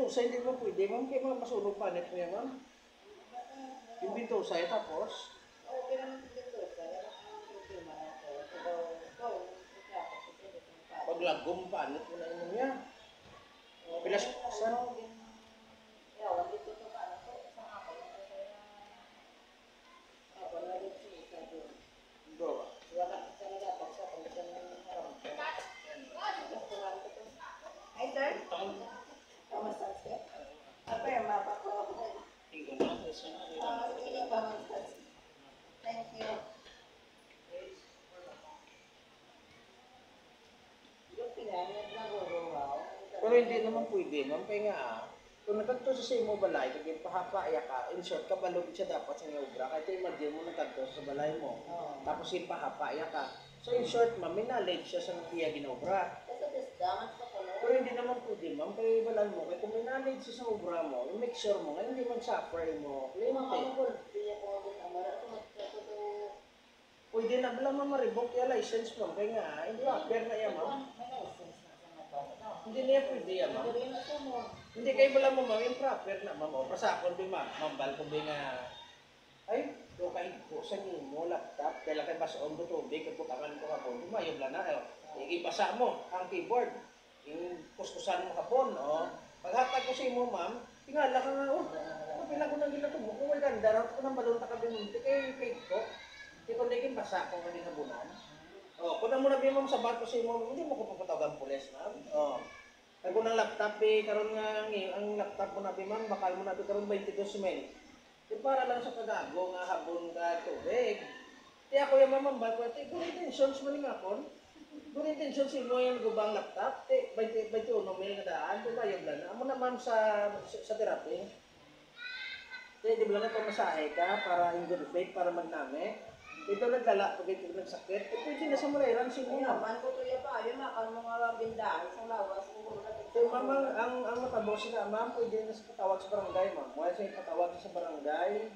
Bintosa, hindi mo pwede, ma'am. Kaya mga masunog panit mo yan, ma'am. Yung Bintosa, tapos? Okay naman sa Bintosa. Problema na ako. Ikaw, Pag lagom, panit mo na yun niya. Pilas, saan? Yawan dito sa ano ko, isang ako. Ako na rin siya, isa doon. Doon. Wala ka sa nagapag sa kung saan yung harap ko. Hi, sir. Kamusta, sir? Apa yung mapa ko? Thank you. Yung pinangyag na guruwaw. Pero hindi naman pwede, ma'am. Kaya nga, kung nagkanto sa imo balay, kag yung pahapa, ka, in short, kabalog siya dapat sa iyong obra. Kahit imagine mo nagkanto sa balay mo. Tapos yung pahapa, ka. So in short, ma'am, may knowledge siya sa iya ginobra. Kasi daman sa kulay. Pero hindi naman pwede, ma'am. Kaya balan mo, kaya kung may knowledge siya sa obra mo, make sure mo, nga hindi mag-suffer mo. Pwede na bala ma'am ma-revoke yung license mo. Kaya nga, hindi appear na yan, ma'am. Hindi niya pwede yan, ma'am. Hindi kayo bala mo, ma'am, yung proper na, ma'am. O, pasakon din, ma'am. Ma'am, bal ko nga, ay, do kayo po sa mo, laptop, dahil kay basoon do tubig, kaputangan ko kapon, dumayog lang na, ibasa mo ang keyboard, yung kuskusan mo kapon, o. Paghatag ko sa imo, ma'am, tingala ka nga, oh, pila ko nang ginatumo, kung may ganda, rin ko nang balunta ka bimunti, kay cake ko, di ko naging basa kung ano nabunan. O, kung na mo nabi, ma'am, sa bato sa imo, hindi mo ko papatawagan pulis, ma'am, o. Kaya ng laptop, karon nga, ang laptop mo nabi, ma'am, bakal mo nabi karon 22 men. Di para lang sa kagago nga habon ka tubig. Di ako yung mamambal ko, good intentions mo ning akon. Good intentions mo yung gubang laptop. 21 mil nga daan, bumayog lang na. Amo naman sa therapy. Di ba na pamasahe ka para in good faith, para magnami. Dito nagdala, pag ito nagsakit, pwede na sa mulairan siya Naman ko tuya pa, yun makal mga bindaan sa lawas. So, ma'am, ang matabo sila, ma'am, pwede na sa patawag sa barangay, ma'am. Wala siya patawag sa barangay,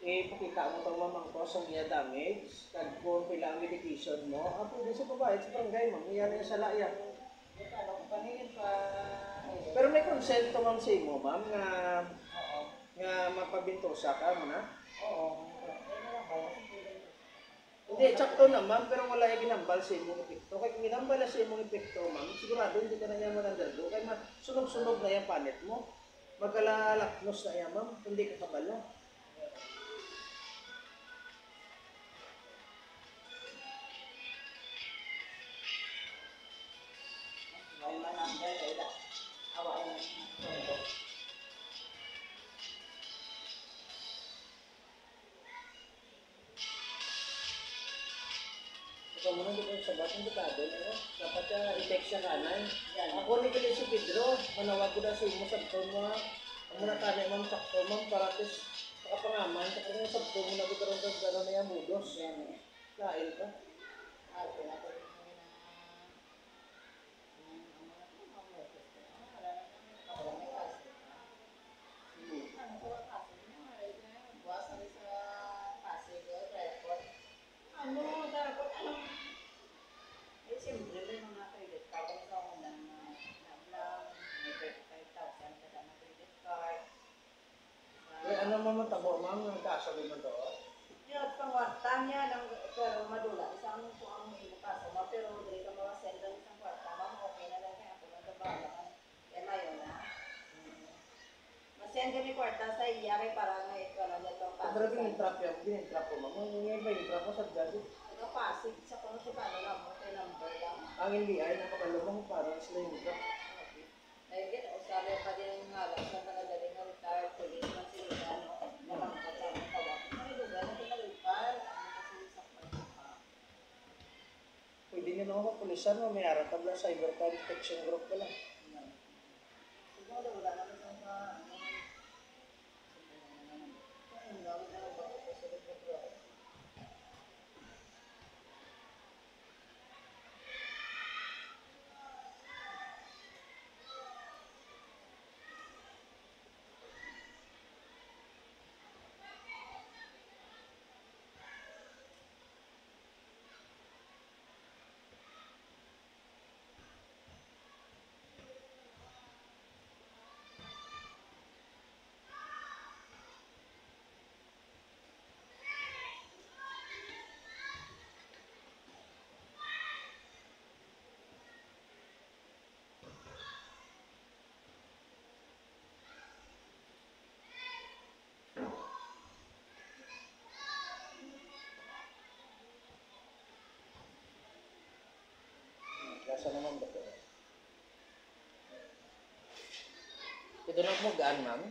pakita mo itong mamang ko sa niya damage, kag kung pila ang medication mo, pwede sa babayad sa barangay, ma'am. Iyan na sa laya. Pero may konsento, ma'am, sa imo, ma'am, nga mapabintosa ka mo na? Oo. Hindi, sakto na, ma'am, pero wala yung ginambal sa imong epekto. Kaya kung ginambal sa imong epekto, ma'am, sigurado hindi ka na niya manandalo. Kaya sunog-sunog na yung panit mo. Magkalalaknos na yan, ma'am, hindi ka kabalo. May mananggal, wala. Awa na. Ikaw muna dito sa batang dekado, ano? Dapat siya i-text siya kanay. Ako ni Kili si Pedro, manawag ko na sa imo sa phone mo. Ang muna tanay, ma'am, sakto, ma'am, para tis kapangaman, sa kanya sa phone mo na bitaron sa gano'n na yung mudos. Lain ka. Siyempre, may mga credit card. Ang sa unang na-vlog, may 35,000 kada na credit card. Ano mo matabo, ma'am, ng kaso rin mo doon? Yung pangwarta niya, pero madula, isang po ang imo kaso mo, pero dili ka mawasend ng isang kwarta, ma'am, okay na lang kaya ako nagabala ka. Yan na yun, ha? Masend kami kwarta sa iya, kay para may ito na itong kaso. Pero ginintrap ko, ma'am. Ngayon ba yung trap mo sa gadget? Pasig sa kung si paano lang mo, kay number lang. Ang NBI, nakakalubang parang sila yung trap. Dahil usabi pa din ang halang sa nagadaling na retired police man sila, no? Malangkat sa mga tawag. May lugar na pinag-retire, ano kasi sa kwarta. Pwede nyo naman kapulisan mo, may aratab lang cybercrime protection group ko lang. Siguro wala naman sa mga ano lang na ba ko sa lugar. asa naman ba ito? Ito na mo gaan, ma'am.